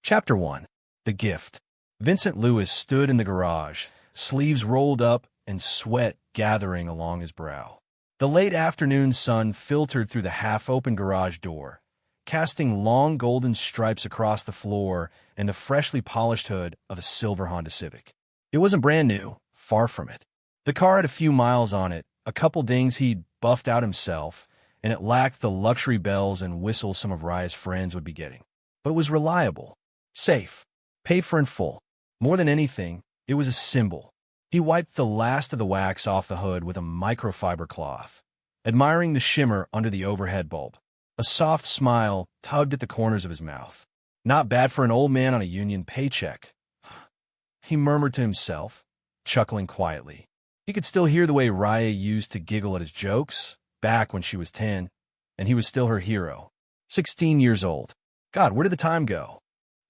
Chapter 1. The Gift. Vincent Lewis stood in the garage, sleeves rolled up and sweat gathering along his brow. The late afternoon sun filtered through the half-open garage door, casting long golden stripes across the floor and the freshly polished hood of a silver Honda Civic. It wasn't brand new, far from it. The car had a few miles on it, a couple dings he'd buffed out himself, and it lacked the luxury bells and whistles some of Raya's friends would be getting. But it was reliable, safe, paid for in full. More than anything, it was a symbol. He wiped the last of the wax off the hood with a microfiber cloth, admiring the shimmer under the overhead bulb. A soft smile tugged at the corners of his mouth. Not bad for an old man on a union paycheck, he murmured to himself, chuckling quietly. He could still hear the way Raya used to giggle at his jokes, back when she was 10, and he was still her hero. 16 years old. God, where did the time go?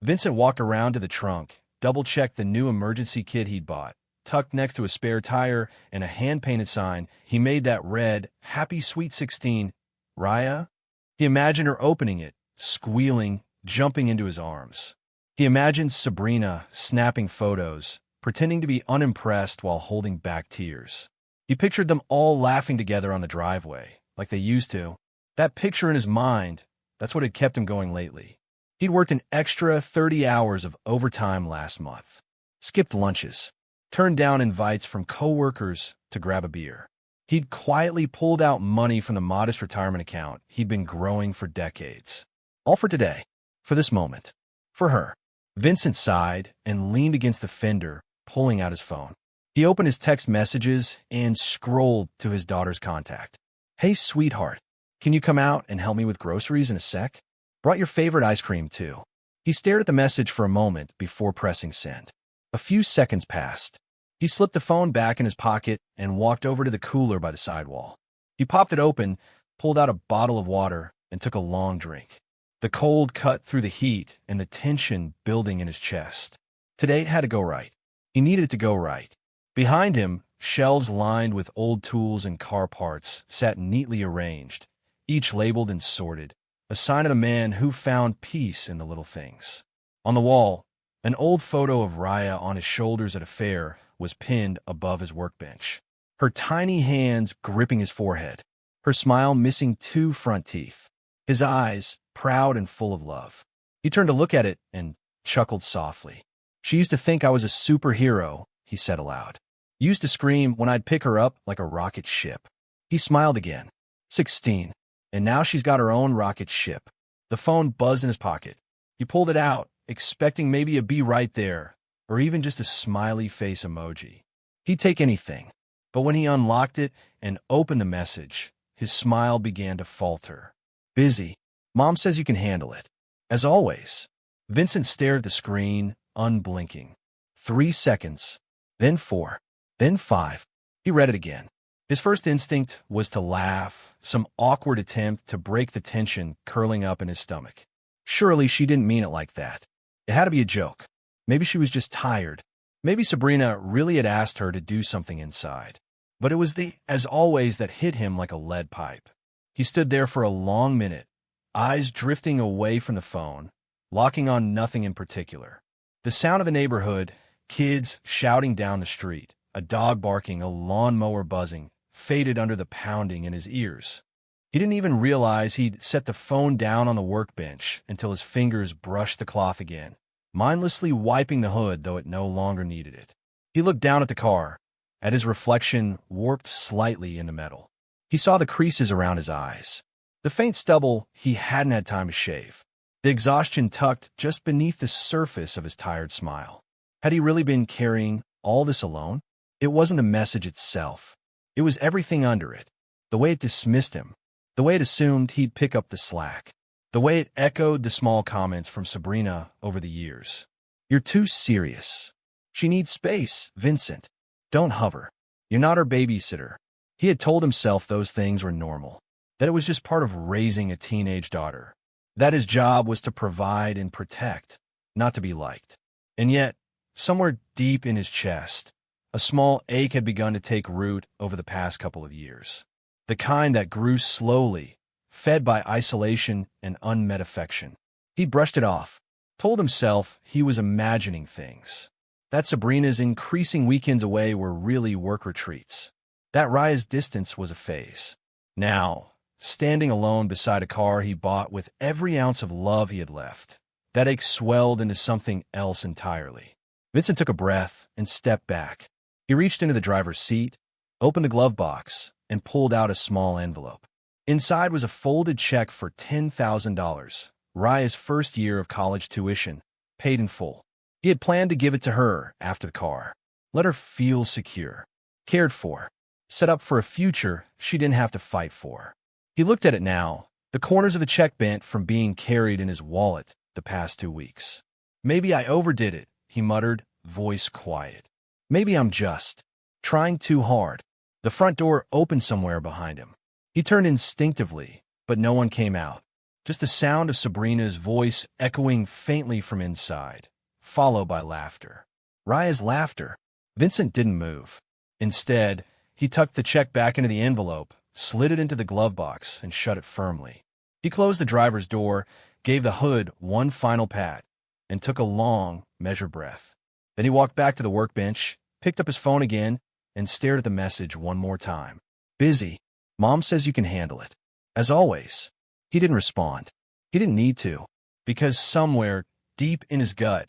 Vincent walked around to the trunk, double-checked the new emergency kit he'd bought. Tucked next to a spare tire and a hand-painted sign, he made that read, "Happy Sweet 16, Raya." He imagined her opening it, squealing, jumping into his arms. He imagined Sabrina snapping photos, pretending to be unimpressed while holding back tears. He pictured them all laughing together on the driveway, like they used to. That picture in his mind, that's what had kept him going lately. He'd worked an extra 30 hours of overtime last month, skipped lunches, turned down invites from coworkers to grab a beer. He'd quietly pulled out money from the modest retirement account he'd been growing for decades. All for today, for this moment, for her. Vincent sighed and leaned against the fender, pulling out his phone. He opened his text messages and scrolled to his daughter's contact. "Hey, sweetheart, can you come out and help me with groceries in a sec? Brought your favorite ice cream, too." He stared at the message for a moment before pressing send. A few seconds passed. He slipped the phone back in his pocket and walked over to the cooler by the sidewall. He popped it open, pulled out a bottle of water, and took a long drink. The cold cut through the heat and the tension building in his chest. Today it had to go right. He needed it to go right. Behind him, shelves lined with old tools and car parts sat neatly arranged, each labeled and sorted, a sign of a man who found peace in the little things. On the wall, an old photo of Raya on his shoulders at a fair was pinned above his workbench, her tiny hands gripping his forehead, her smile missing 2 front teeth, his eyes proud and full of love. He turned to look at it and chuckled softly. "She used to think I was a superhero," he said aloud. "Used to scream when I'd pick her up like a rocket ship." He smiled again. 16. And now she's got her own rocket ship. The phone buzzed in his pocket. He pulled it out, expecting maybe a "be right there," or even just a smiley face emoji. He'd take anything. But when he unlocked it and opened the message, his smile began to falter. "Busy. Mom says you can handle it." As always. Vincent stared at the screen, unblinking. 3 seconds, then 4, then 5. He read it again. His first instinct was to laugh, some awkward attempt to break the tension curling up in his stomach. Surely she didn't mean it like that. It had to be a joke. Maybe she was just tired. Maybe Sabrina really had asked her to do something inside. But it was the "as always" that hit him like a lead pipe. He stood there for a long minute, eyes drifting away from the phone, locking on nothing in particular. The sound of the neighborhood, kids shouting down the street, a dog barking, a lawnmower buzzing, faded under the pounding in his ears. He didn't even realize he'd set the phone down on the workbench until his fingers brushed the cloth again, mindlessly wiping the hood though it no longer needed it. He looked down at the car, at his reflection warped slightly into metal. He saw the creases around his eyes, the faint stubble he hadn't had time to shave, the exhaustion tucked just beneath the surface of his tired smile. Had he really been carrying all this alone? It wasn't the message itself. It was everything under it. The way it dismissed him. The way it assumed he'd pick up the slack. The way it echoed the small comments from Sabrina over the years. "You're too serious. She needs space, Vincent. Don't hover. You're not her babysitter." He had told himself those things were normal, that it was just part of raising a teenage daughter, that his job was to provide and protect, not to be liked. And yet, somewhere deep in his chest, a small ache had begun to take root over the past couple of years. The kind that grew slowly, fed by isolation and unmet affection. He brushed it off, told himself he was imagining things. That Sabrina's increasing weekends away were really work retreats. That Raya's distance was a phase. Now, standing alone beside a car he bought with every ounce of love he had left, that ache swelled into something else entirely. Vincent took a breath and stepped back. He reached into the driver's seat, opened the glove box, and pulled out a small envelope. Inside was a folded check for $10,000, Raya's first year of college tuition, paid in full. He had planned to give it to her after the car. Let her feel secure, cared for, set up for a future she didn't have to fight for. He looked at it now, the corners of the check bent from being carried in his wallet the past 2 weeks. Maybe I overdid it, he muttered, voice quiet. Maybe I'm just trying too hard. The front door opened somewhere behind him. He turned instinctively, but no one came out. Just the sound of Sabrina's voice echoing faintly from inside, followed by laughter. Raya's laughter. Vincent didn't move. Instead, he tucked the check back into the envelope, slid it into the glove box, and shut it firmly. He closed the driver's door, gave the hood one final pat, and took a long, measured breath. Then he walked back to the workbench, picked up his phone again, and stared at the message one more time. Busy. Mom says you can handle it. As always. He didn't respond. He didn't need to, because somewhere, deep in his gut,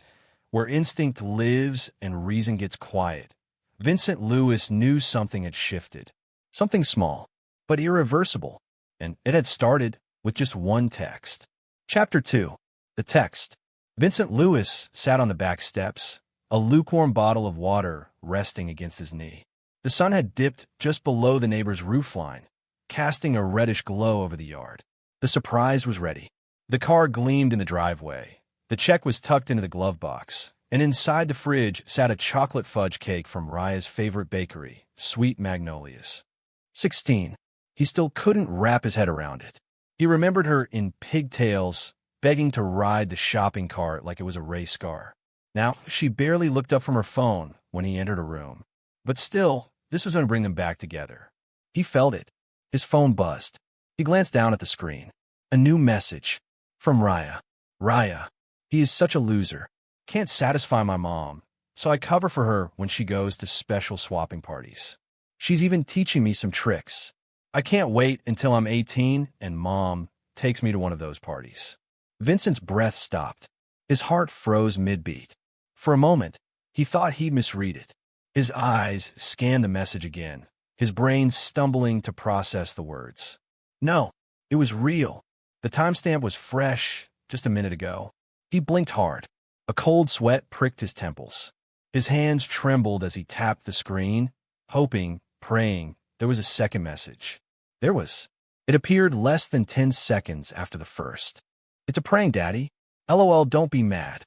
where instinct lives and reason gets quiet, Vincent Lewis knew something had shifted. Something small, but irreversible. And it had started with just one text. Chapter 2. The text. Vincent Lewis sat on the back steps, a lukewarm bottle of water resting against his knee. The sun had dipped just below the neighbor's roofline, casting a reddish glow over the yard. The surprise was ready. The car gleamed in the driveway. The check was tucked into the glove box, and inside the fridge sat a chocolate fudge cake from Raya's favorite bakery, Sweet Magnolias. 16. He still couldn't wrap his head around it. He remembered her in pigtails, begging to ride the shopping cart like it was a race car. Now, she barely looked up from her phone when he entered a room. But still, this was going to bring them back together. He felt it. His phone buzzed. He glanced down at the screen. A new message. From Raya. Raya. He is such a loser. Can't satisfy my mom, so I cover for her when she goes to special swapping parties. She's even teaching me some tricks. I can't wait until I'm 18 and Mom takes me to one of those parties. Vincent's breath stopped. His heart froze mid-beat. For a moment, he thought he'd misread it. His eyes scanned the message again, his brain stumbling to process the words. No, it was real. The timestamp was fresh, just a minute ago. He blinked hard. A cold sweat pricked his temples. His hands trembled as he tapped the screen, hoping, praying, there was a second message. There was. It appeared less than 10 seconds after the first. It's a prank, Daddy. LOL, don't be mad.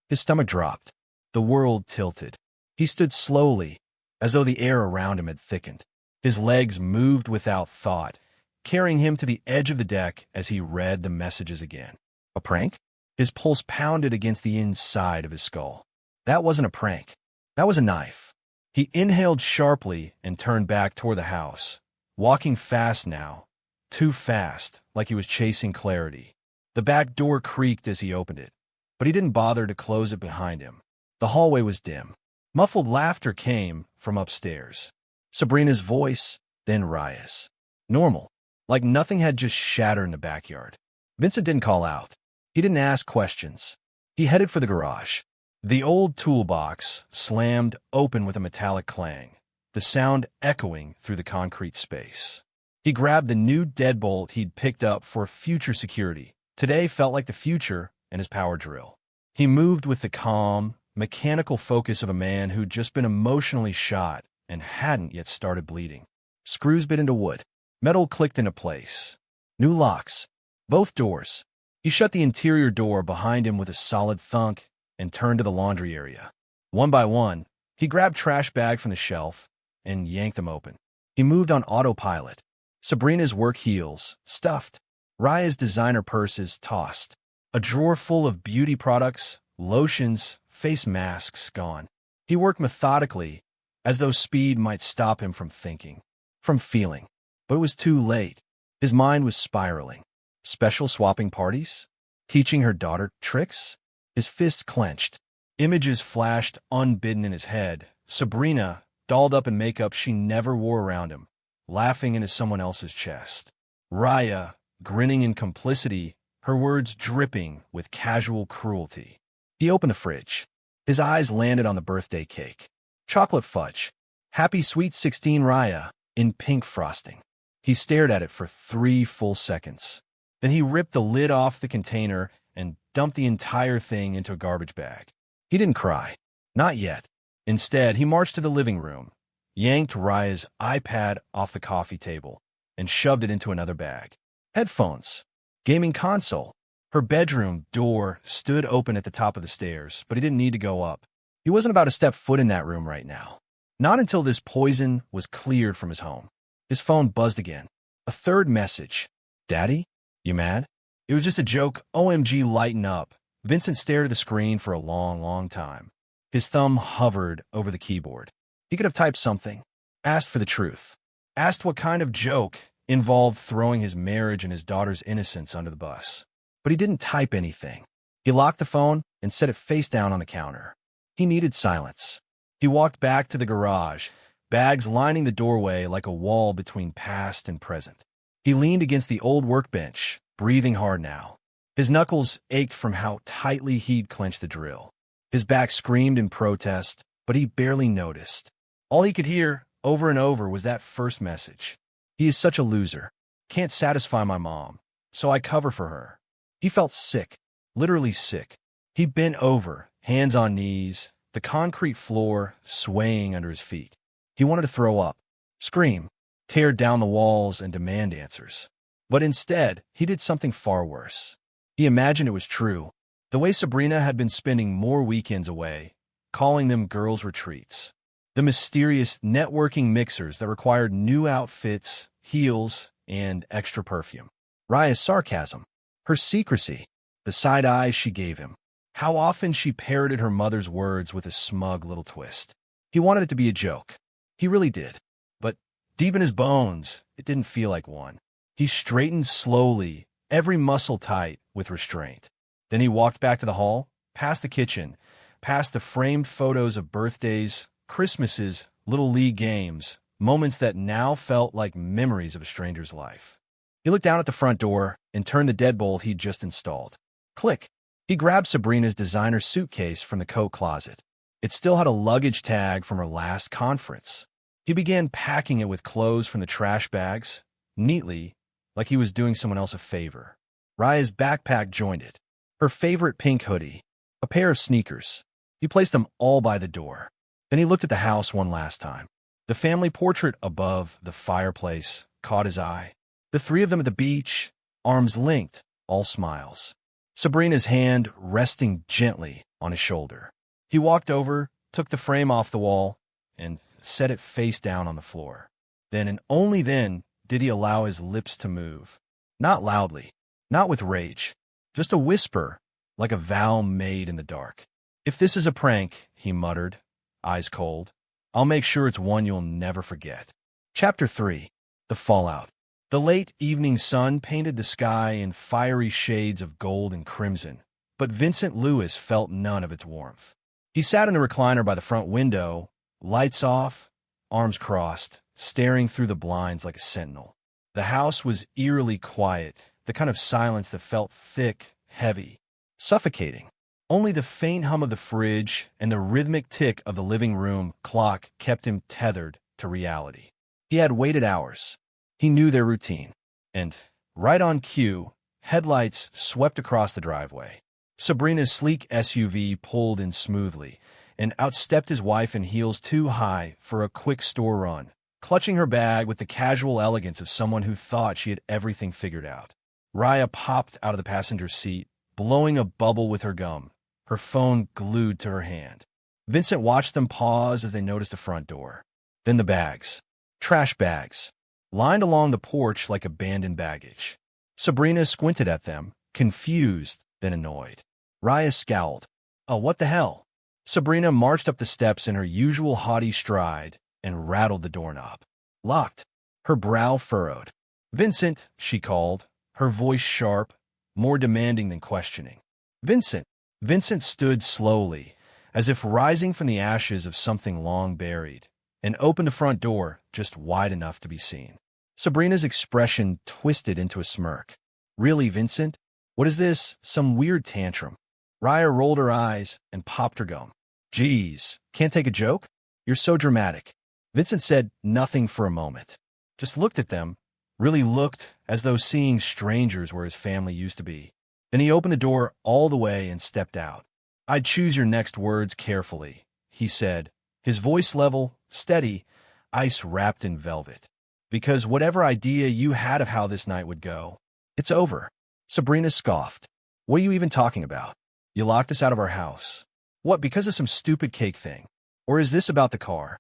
His stomach dropped. The world tilted. He stood slowly, as though the air around him had thickened. His legs moved without thought, carrying him to the edge of the deck as he read the messages again. A prank? His pulse pounded against the inside of his skull. That wasn't a prank. That was a knife. He inhaled sharply and turned back toward the house, walking fast now, too fast, like he was chasing clarity. The back door creaked as he opened it, but he didn't bother to close it behind him. The hallway was dim. Muffled laughter came from upstairs. Sabrina's voice, then Raya's. Normal, like nothing had just shattered in the backyard. Vincent didn't call out. He didn't ask questions. He headed for the garage. The old toolbox slammed open with a metallic clang, the sound echoing through the concrete space. He grabbed the new deadbolt he'd picked up for future security. Today felt like the future and his power drill. He moved with the calm, mechanical focus of a man who'd just been emotionally shot and hadn't yet started bleeding. Screws bit into wood. Metal clicked into place. New locks. Both doors. He shut the interior door behind him with a solid thunk and turned to the laundry area. One by one, he grabbed trash bags from the shelf and yanked them open. He moved on autopilot. Sabrina's work heels, stuffed. Raya's designer purses, tossed. A drawer full of beauty products, lotions, face masks, gone. He worked methodically, as though speed might stop him from thinking, from feeling. But it was too late. His mind was spiraling. Special swapping parties? Teaching her daughter tricks? His fists clenched. Images flashed unbidden in his head. Sabrina, dolled up in makeup she never wore around him, laughing into someone else's chest. Raya, grinning in complicity, her words dripping with casual cruelty. He opened the fridge. His eyes landed on the birthday cake. Chocolate fudge. Happy Sweet 16 Raya, in pink frosting. He stared at it for 3 full seconds. Then he ripped the lid off the container and dumped the entire thing into a garbage bag. He didn't cry. Not yet. Instead, he marched to the living room, yanked Raya's iPad off the coffee table, and shoved it into another bag. Headphones. Gaming console. Her bedroom door stood open at the top of the stairs, but he didn't need to go up. He wasn't about to step foot in that room right now. Not until this poison was cleared from his home. His phone buzzed again. A third message. Daddy? You mad? It was just a joke. OMG, lighten up. Vincent stared at the screen for a long time. His thumb hovered over the keyboard. He could have typed something. Asked for the truth. Asked what kind of joke involved throwing his marriage and his daughter's innocence under the bus. But he didn't type anything. He locked the phone and set it face down on the counter. He needed silence. He walked back to the garage, bags lining the doorway like a wall between past and present. He leaned against the old workbench, breathing hard now. His knuckles ached from how tightly he'd clenched the drill. His back screamed in protest, but he barely noticed. All he could hear, over and over, was that first message. He is such a loser. Can't satisfy my mom, so I cover for her. He felt sick, literally sick. He bent over, hands on knees, the concrete floor swaying under his feet. He wanted to throw up, scream, tear down the walls and demand answers. But instead, he did something far worse. He imagined it was true, the way Sabrina had been spending more weekends away, calling them girls' retreats. The mysterious networking mixers that required new outfits, heels, and extra perfume. Raya's sarcasm, her secrecy, the side eyes she gave him. How often she parroted her mother's words with a smug little twist. He wanted it to be a joke. He really did. But deep in his bones, it didn't feel like one. He straightened slowly, every muscle tight with restraint. Then he walked back to the hall, past the kitchen, past the framed photos of birthdays, Christmases, Little League games, moments that now felt like memories of a stranger's life. He looked down at the front door and turned the deadbolt he'd just installed. Click. He grabbed Sabrina's designer suitcase from the coat closet. It still had a luggage tag from her last conference. He began packing it with clothes from the trash bags, neatly, like he was doing someone else a favor. Raya's backpack joined it. Her favorite pink hoodie, a pair of sneakers. He placed them all by the door. Then he looked at the house one last time. The family portrait above the fireplace caught his eye. The 3 of them at the beach, arms linked, all smiles. Sabrina's hand resting gently on his shoulder. He walked over, took the frame off the wall, and set it face down on the floor. Then and only then did he allow his lips to move. Not loudly, not with rage, just a whisper, like a vow made in the dark. If this is a prank, he muttered, eyes cold, I'll make sure it's one you'll never forget. Chapter 3. The Fallout. The late evening sun painted the sky in fiery shades of gold and crimson, but Vincent Lewis felt none of its warmth. He sat in the recliner by the front window, lights off, arms crossed, staring through the blinds like a sentinel. The house was eerily quiet, the kind of silence that felt thick, heavy, suffocating. Only the faint hum of the fridge and the rhythmic tick of the living room clock kept him tethered to reality. He had waited hours. He knew their routine. And, right on cue, headlights swept across the driveway. Sabrina's sleek SUV pulled in smoothly and outstepped his wife in heels too high for a quick store run, clutching her bag with the casual elegance of someone who thought she had everything figured out. Raya popped out of the passenger seat, blowing a bubble with her gum, her phone glued to her hand. Vincent watched them pause as they noticed the front door. Then the bags. Trash bags. Lined along the porch like abandoned baggage. Sabrina squinted at them, confused, then annoyed. Raya scowled. Oh, what the hell? Sabrina marched up the steps in her usual haughty stride and rattled the doorknob. Locked. Her brow furrowed. Vincent, she called, her voice sharp, more demanding than questioning. Vincent. Vincent stood slowly, as if rising from the ashes of something long buried, and opened the front door just wide enough to be seen. Sabrina's expression twisted into a smirk. Really, Vincent? What is this? Some weird tantrum? Raya rolled her eyes and popped her gum. Geez, can't take a joke? You're so dramatic. Vincent said nothing for a moment. Just looked at them, really looked as though seeing strangers where his family used to be. Then he opened the door all the way and stepped out. I'd choose your next words carefully, he said, his voice level, steady, ice wrapped in velvet. Because whatever idea you had of how this night would go, it's over. Sabrina scoffed. What are you even talking about? You locked us out of our house. What, because of some stupid cake thing? Or is this about the car?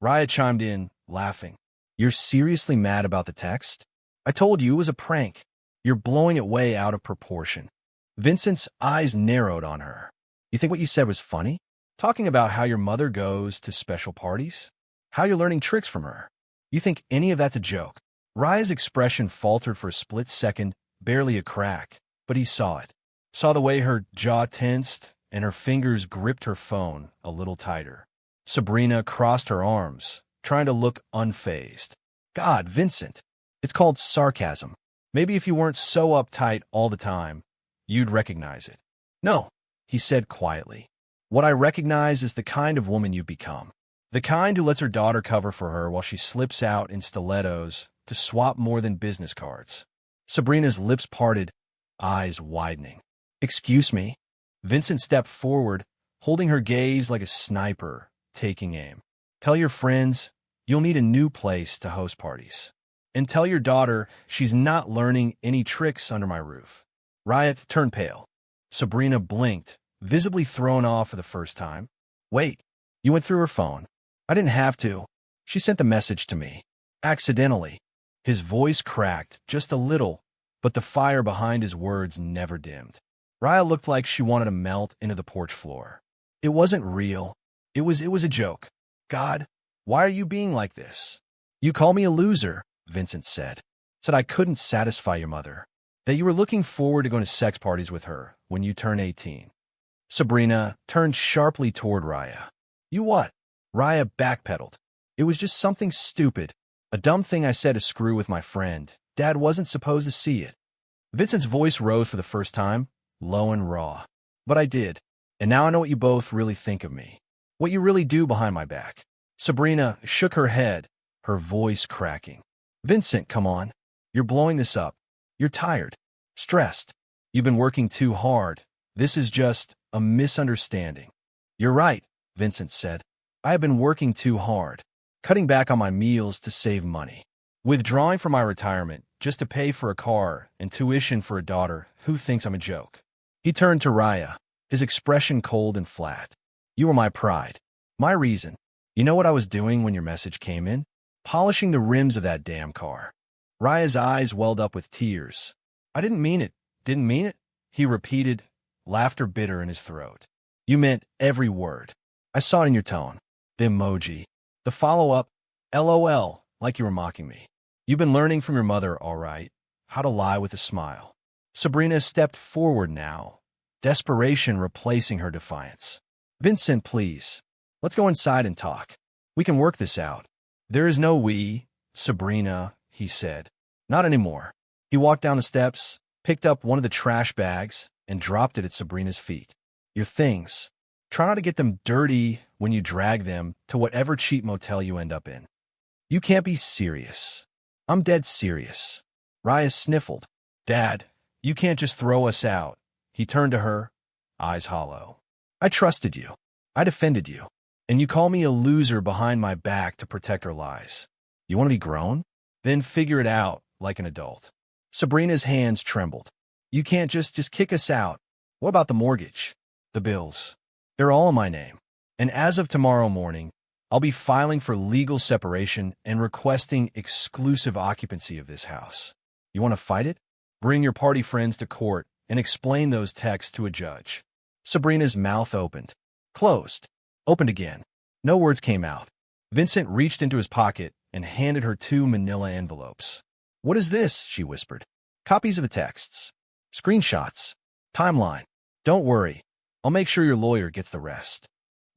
Raya chimed in, laughing. You're seriously mad about the text? I told you it was a prank. You're blowing it way out of proportion. Vincent's eyes narrowed on her. You think what you said was funny? Talking about how your mother goes to special parties? How you're learning tricks from her? You think any of that's a joke? Raya's expression faltered for a split second, barely a crack, but he saw it. Saw the way her jaw tensed and her fingers gripped her phone a little tighter. Sabrina crossed her arms, trying to look unfazed. God, Vincent, it's called sarcasm. Maybe if you weren't so uptight all the time, you'd recognize it. No, he said quietly. What I recognize is the kind of woman you've become. The kind who lets her daughter cover for her while she slips out in stilettos to swap more than business cards. Sabrina's lips parted, eyes widening. Excuse me? Vincent stepped forward, holding her gaze like a sniper, taking aim. Tell your friends you'll need a new place to host parties. And tell your daughter she's not learning any tricks under my roof. Raya turned pale. Sabrina blinked, visibly thrown off for the first time. Wait, you went through her phone. I didn't have to. She sent the message to me. Accidentally. His voice cracked just a little, but the fire behind his words never dimmed. Raya looked like she wanted to melt into the porch floor. It wasn't real. It was a joke. God, why are you being like this? You call me a loser, Vincent said. Said I couldn't satisfy your mother. That you were looking forward to going to sex parties with her when you turn 18. Sabrina turned sharply toward Raya. You what? Raya backpedaled. It was just something stupid. A dumb thing I said to screw with my friend. Dad wasn't supposed to see it. Vincent's voice rose for the first time, low and raw. But I did. And now I know what you both really think of me. What you really do behind my back. Sabrina shook her head, her voice cracking. Vincent, come on. You're blowing this up. You're tired. Stressed. You've been working too hard. This is just a misunderstanding. You're right, Vincent said. I have been working too hard. Cutting back on my meals to save money. Withdrawing from my retirement just to pay for a car and tuition for a daughter who thinks I'm a joke. He turned to Raya, his expression cold and flat. You were my pride. My reason. You know what I was doing when your message came in? Polishing the rims of that damn car. Raya's eyes welled up with tears. I didn't mean it. Didn't mean it? He repeated, laughter bitter in his throat. You meant every word. I saw it in your tone. The emoji. The follow-up, LOL, like you were mocking me. You've been learning from your mother, all right. How to lie with a smile. Sabrina stepped forward now, desperation replacing her defiance. Vincent, please. Let's go inside and talk. We can work this out. There is no we, Sabrina, he said. Not anymore. He walked down the steps, picked up one of the trash bags, and dropped it at Sabrina's feet. Your things. Try not to get them dirty when you drag them to whatever cheap motel you end up in. You can't be serious. I'm dead serious. Raya sniffled. Dad, you can't just throw us out. He turned to her, eyes hollow. I trusted you. I defended you. And you call me a loser behind my back to protect our lies. You want to be grown? Then figure it out like an adult. Sabrina's hands trembled. You can't just kick us out. What about the mortgage? The bills? They're all in my name. And as of tomorrow morning, I'll be filing for legal separation and requesting exclusive occupancy of this house. You want to fight it? Bring your party friends to court and explain those texts to a judge. Sabrina's mouth opened. Closed. Opened again. No words came out. Vincent reached into his pocket and handed her 2 manila envelopes. What is this? She whispered. Copies of the texts. Screenshots. Timeline. Don't worry. I'll make sure your lawyer gets the rest."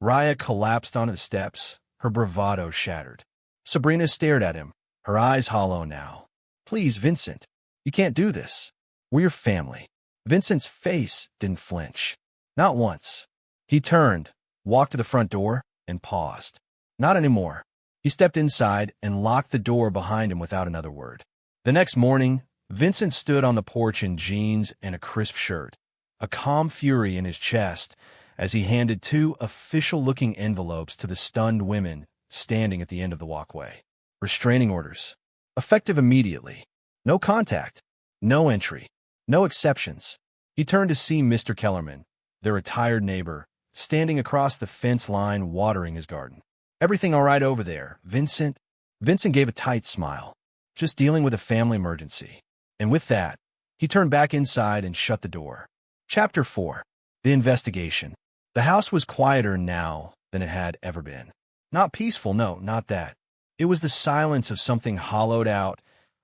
Raya collapsed onto the steps, her bravado shattered. Sabrina stared at him, her eyes hollow now. "Please, Vincent, you can't do this. We're your family." Vincent's face didn't flinch. Not once. He turned, walked to the front door, and paused. Not anymore. He stepped inside and locked the door behind him without another word. The next morning, Vincent stood on the porch in jeans and a crisp shirt, a calm fury in his chest as he handed 2 official-looking envelopes to the stunned women standing at the end of the walkway. Restraining orders. Effective immediately. No contact. No entry. No exceptions. He turned to see Mr. Kellerman, their retired neighbor, standing across the fence line watering his garden. "Everything all right over there, Vincent?" Vincent gave a tight smile. "Just dealing with a family emergency." And with that, he turned back inside and shut the door. Chapter 4. The Investigation. The house was quieter now than it had ever been. Not peaceful, no, not that. It was the silence of something hollowed out,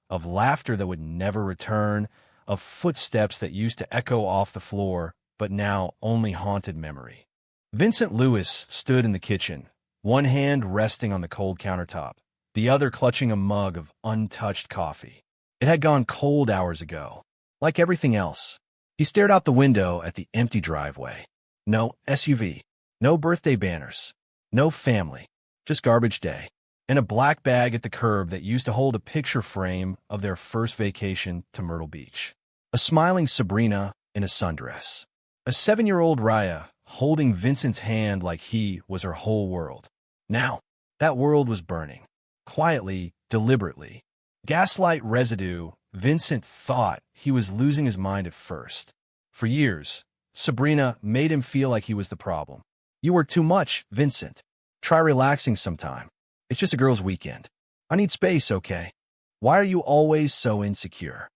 of laughter that would never return, of footsteps that used to echo off the floor, but now only haunted memory. Vincent Lewis stood in the kitchen, one hand resting on the cold countertop, the other clutching a mug of untouched coffee. It had gone cold hours ago. Like everything else, he stared out the window at the empty driveway. No SUV, no birthday banners, no family, just garbage day, and a black bag at the curb that used to hold a picture frame of their first vacation to Myrtle Beach. A smiling Sabrina in a sundress. A 7-year-old Raya holding Vincent's hand like he was her whole world. Now, that world was burning. Quietly, deliberately. Gaslight residue. Vincent thought he was losing his mind at first. For years, Sabrina made him feel like he was the problem. "You were too much, Vincent. Try relaxing sometime. It's just a girl's weekend. I need space, okay? Why are you always so insecure?"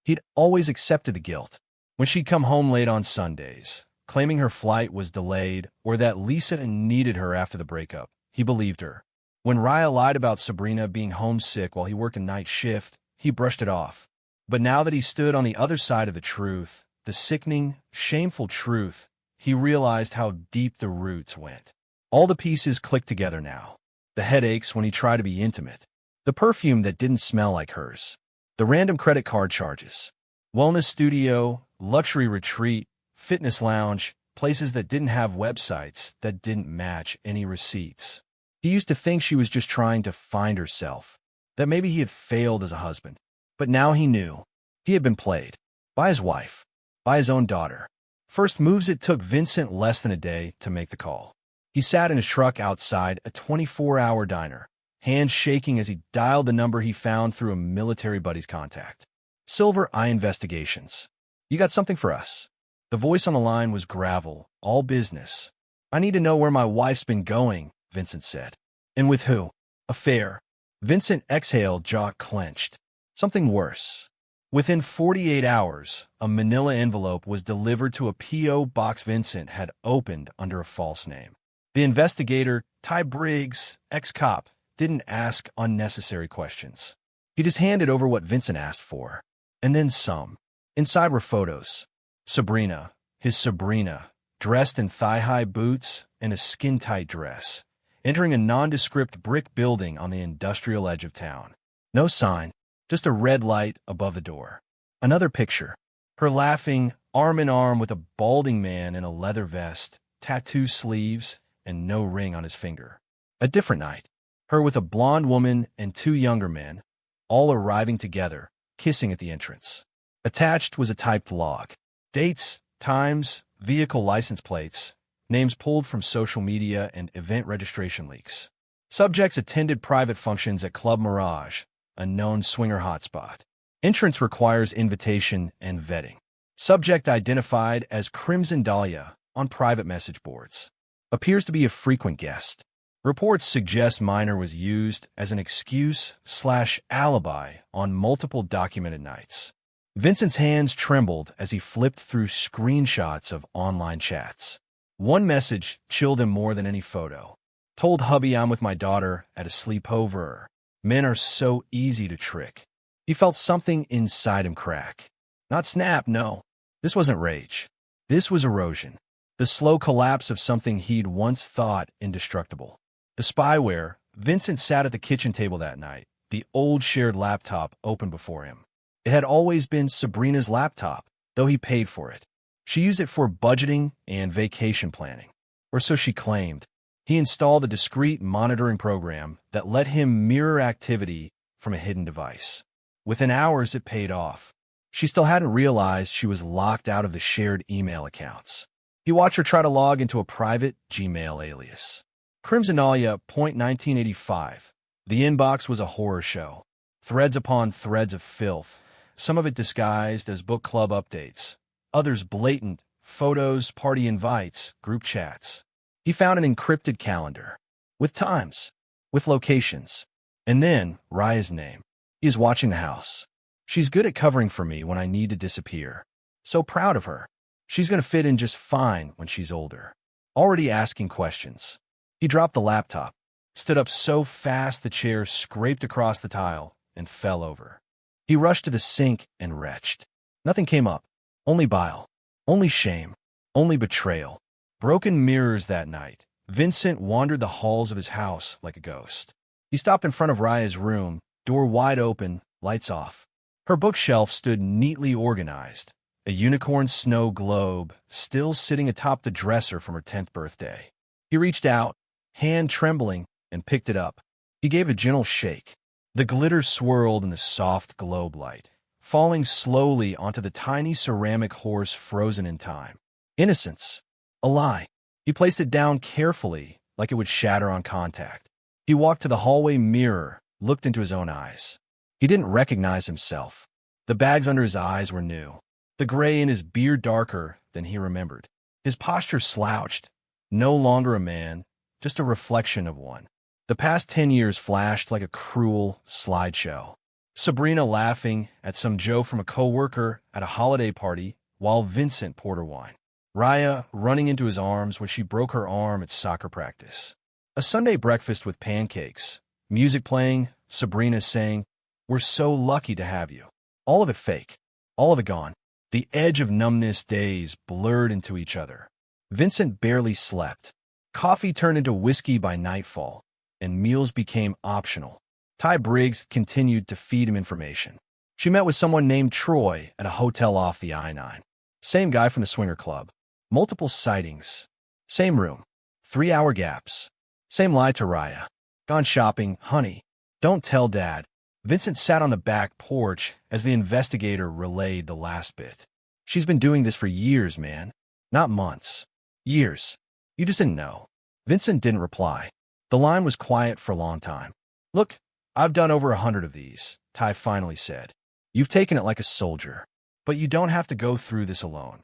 He'd always accepted the guilt. When she'd come home late on Sundays, claiming her flight was delayed or that Lisa needed her after the breakup, he believed her. When Raya lied about Sabrina being homesick while he worked a night shift, he brushed it off. But now that he stood on the other side of the truth, the sickening, shameful truth, he realized how deep the roots went. All the pieces clicked together now. The headaches when he tried to be intimate. The perfume that didn't smell like hers. The random credit card charges. Wellness studio, luxury retreat, fitness lounge, places that didn't have websites that didn't match any receipts. He used to think she was just trying to find herself, that maybe he had failed as a husband. But now he knew. He had been played. By his wife. By his own daughter. First moves. It took Vincent less than a day to make the call. He sat in his truck outside a 24-hour diner, hands shaking as he dialed the number he found through a military buddy's contact. "Silver Eye Investigations. You got something for us?" The voice on the line was gravel, all business. "I need to know where my wife's been going," Vincent said. "And with who?" "Affair." Vincent exhaled, jaw clenched. Something worse. Within 48 hours, a manila envelope was delivered to a P.O. box Vincent had opened under a false name. The investigator, Ty Briggs, ex-cop, didn't ask unnecessary questions. He just handed over what Vincent asked for. And then some. Inside were photos. Sabrina, his Sabrina, dressed in thigh-high boots and a skin-tight dress, entering a nondescript brick building on the industrial edge of town. No sign, just a red light above the door. Another picture. Her laughing, arm in arm with a balding man in a leather vest, tattoo sleeves, and no ring on his finger. A different night. Her with a blonde woman and 2 younger men, all arriving together, kissing at the entrance. Attached was a typed log. Dates, times, vehicle license plates, names pulled from social media and event registration leaks. Subjects attended private functions at Club Mirage, a known swinger hotspot. Entrance requires invitation and vetting. Subject identified as Crimson Dahlia on private message boards. Appears to be a frequent guest. Reports suggest minor was used as an excuse/alibi on multiple documented nights. Vincent's hands trembled as he flipped through screenshots of online chats. One message chilled him more than any photo. "Told hubby I'm with my daughter at a sleepover. Men are so easy to trick." He felt something inside him crack. Not snap, no. This wasn't rage. This was erosion. the slow collapse of something he'd once thought indestructible. The spyware. Vincent sat at the kitchen table that night, the old shared laptop open before him. It had always been Sabrina's laptop, though he paid for it. She used it for budgeting and vacation planning, or so she claimed. He installed a discreet monitoring program that let him mirror activity from a hidden device. Within hours, it paid off. She still hadn't realized she was locked out of the shared email accounts. He watched her try to log into a private Gmail alias. Crimsonalia.1985. The inbox was a horror show. Threads upon threads of filth, some of it disguised as book club updates, others blatant, photos, party invites, group chats. He found an encrypted calendar, with times, with locations, and then Raya's name. He is watching the house. She's good at covering for me when I need to disappear. So proud of her. She's going to fit in just fine when she's older. Already asking questions. He dropped the laptop, stood up so fast the chair scraped across the tile and fell over. He rushed to the sink and retched. Nothing came up. Only bile. Only shame. Only betrayal. Broken mirrors that night. Vincent wandered the halls of his house like a ghost. He stopped in front of Raya's room, door wide open, lights off. Her bookshelf stood neatly organized, a unicorn snow globe still sitting atop the dresser from her 10th birthday. He reached out, hand trembling, and picked it up. He gave a gentle shake. The glitter swirled in the soft globe light, falling slowly onto the tiny ceramic horse frozen in time. Innocence. A lie. He placed it down carefully, like it would shatter on contact. He walked to the hallway mirror, looked into his own eyes. He didn't recognize himself. The bags under his eyes were new. The gray in his beard darker than he remembered. His posture slouched. No longer a man, just a reflection of one. The past 10 years flashed like a cruel slideshow. Sabrina laughing at some joke from a coworker at a holiday party while Vincent poured her wine. Raya running into his arms when she broke her arm at soccer practice. A Sunday breakfast with pancakes, music playing, Sabrina saying, "We're so lucky to have you." All of it fake. All of it gone. The edge of numbness days blurred into each other. Vincent barely slept. Coffee turned into whiskey by nightfall, and meals became optional. Ty Briggs continued to feed him information. She met with someone named Troy at a hotel off the I-9. Same guy from the swinger club. Multiple sightings. Same room. 3-hour gaps. Same lie to Raya. Gone shopping, honey. Don't tell Dad. Vincent sat on the back porch as the investigator relayed the last bit. She's been doing this for years, man. Not months. Years. You just didn't know. Vincent didn't reply. The line was quiet for a long time. Look, I've done over 100 of these, Ty finally said. You've taken it like a soldier. But you don't have to go through this alone.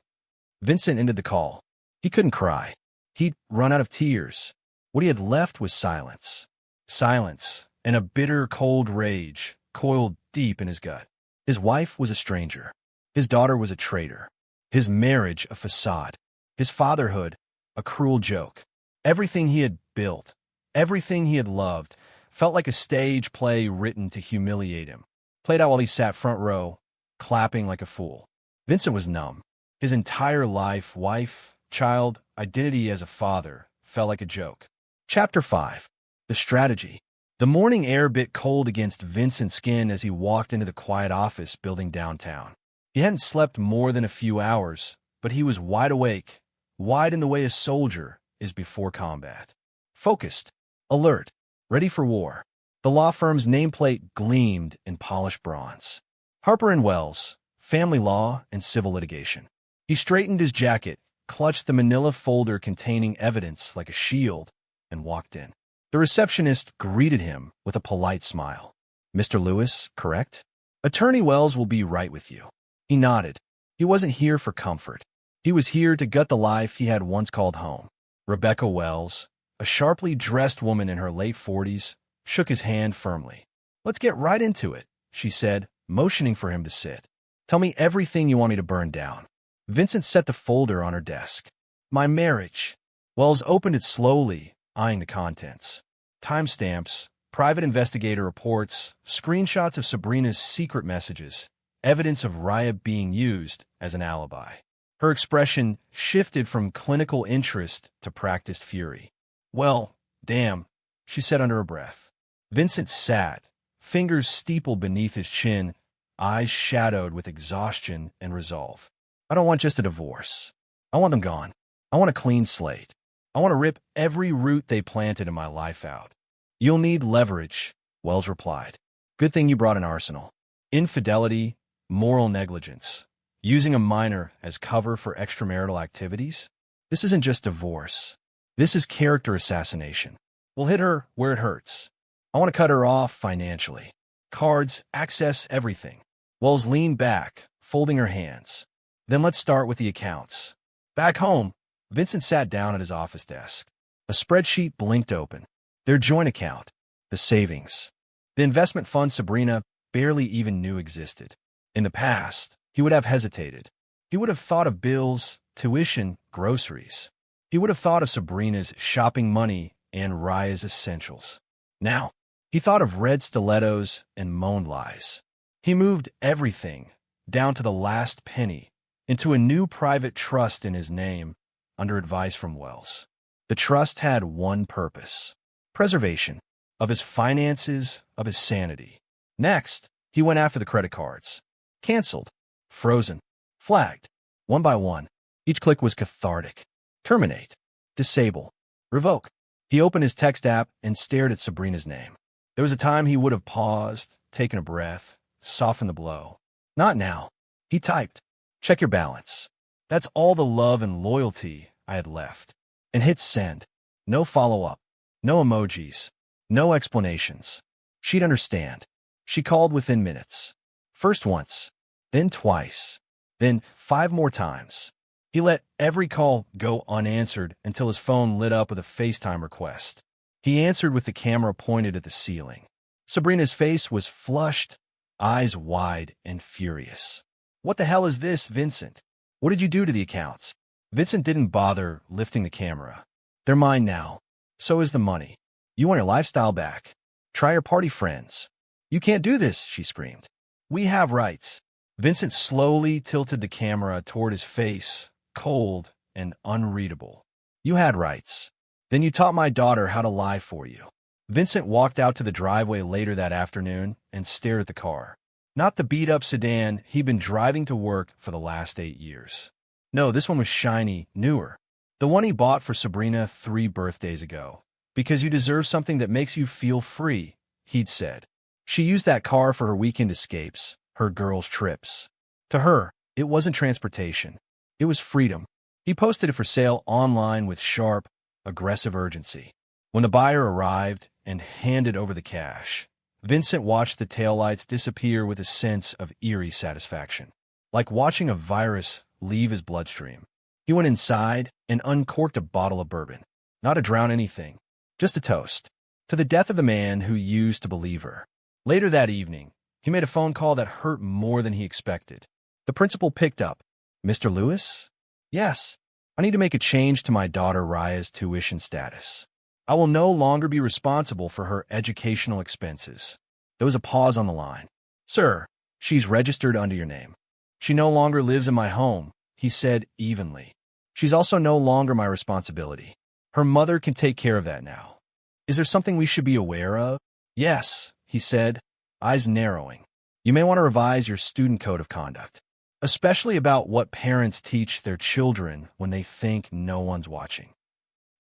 Vincent ended the call. He couldn't cry. He'd run out of tears. What he had left was silence. Silence, and a bitter, cold rage coiled deep in his gut. His wife was a stranger. His daughter was a traitor. His marriage a facade. His fatherhood a cruel joke. Everything he had built, everything he had loved, felt like a stage play written to humiliate him. Played out while he sat front row, clapping like a fool. Vincent was numb. His entire life, wife, child, identity as a father, felt like a joke. Chapter 5. The Strategy. The morning air bit cold against Vincent's skin as he walked into the quiet office building downtown. He hadn't slept more than a few hours, but he was wide awake, wide in the way a soldier is before combat. Focused, alert, ready for war. The law firm's nameplate gleamed in polished bronze. Harper & Wells, family law and civil litigation. He straightened his jacket, clutched the manila folder containing evidence like a shield, and walked in. The receptionist greeted him with a polite smile. Mr. Lewis, correct? Attorney Wells will be right with you. He nodded. He wasn't here for comfort. He was here to gut the life he had once called home. Rebecca Wells, a sharply dressed woman in her late 40s, shook his hand firmly. Let's get right into it, she said, motioning for him to sit. Tell me everything you want me to burn down. Vincent set the folder on her desk. My marriage. Wells opened it slowly, eyeing the contents. Timestamps, private investigator reports, screenshots of Sabrina's secret messages, evidence of Raya being used as an alibi. Her expression shifted from clinical interest to practiced fury. "Well, damn," she said under her breath. Vincent sat, fingers steepled beneath his chin, eyes shadowed with exhaustion and resolve. "I don't want just a divorce. I want them gone. I want a clean slate. I want to rip every root they planted in my life out." "You'll need leverage," Wells replied. "Good thing you brought an arsenal. Infidelity, moral negligence, using a minor as cover for extramarital activities? This isn't just divorce. This is character assassination. We'll hit her where it hurts. I want to cut her off financially. Cards, access, everything." Wells leaned back, folding her hands. "Then let's start with the accounts." Back home, Vincent sat down at his office desk. A spreadsheet blinked open. Their joint account, the savings, the investment fund Sabrina barely even knew existed. In the past, he would have hesitated. He would have thought of bills, tuition, groceries. He would have thought of Sabrina's shopping money and Raya's essentials. Now, he thought of red stilettos and moan lies. He moved everything, down to the last penny, into a new private trust in his name, under advice from Wells. The trust had one purpose: preservation of his finances, of his sanity. Next, he went after the credit cards. Canceled, frozen, flagged, one by one. Each click was cathartic. Terminate, disable, revoke. He opened his text app and stared at Sabrina's name. There was a time he would have paused, taken a breath, softened the blow. Not now. He typed, "Check your balance. That's all the love and loyalty I had left." And hit send. No follow-up. No emojis. No explanations. She'd understand. She called within minutes. First once, then twice, then 5 more times. He let every call go unanswered until his phone lit up with a FaceTime request. He answered with the camera pointed at the ceiling. Sabrina's face was flushed, eyes wide and furious. "What the hell is this, Vincent? What did you do to the accounts?" Vincent didn't bother lifting the camera. "They're mine now. So is the money. You want your lifestyle back. Try your party friends." "You can't do this," she screamed. "We have rights." Vincent slowly tilted the camera toward his face, cold and unreadable. "You had rights. Then you taught my daughter how to lie for you." Vincent walked out to the driveway later that afternoon and stared at the car. Not the beat-up sedan he'd been driving to work for the last 8 years. No, this one was shiny, newer. The one he bought for Sabrina 3 birthdays ago. "Because you deserve something that makes you feel free," he'd said. She used that car for her weekend escapes, her girls' trips. To her, it wasn't transportation. It was freedom. He posted it for sale online with sharp, aggressive urgency. When the buyer arrived and handed over the cash, Vincent watched the taillights disappear with a sense of eerie satisfaction, like watching a virus leave his bloodstream. He went inside and uncorked a bottle of bourbon. Not to drown anything, just a toast to the death of the man who used to believe her. Later that evening, he made a phone call that hurt more than he expected. The principal picked up. "Mr. Lewis?" "Yes. I need to make a change to my daughter Raya's tuition status. I will no longer be responsible for her educational expenses." There was a pause on the line. "Sir, she's registered under your name. She no longer lives in my home," he said evenly. "She's also no longer my responsibility. Her mother can take care of that now. Is there something we should be aware of?" "Yes," he said, eyes narrowing. "You may want to revise your student code of conduct, especially about what parents teach their children when they think no one's watching."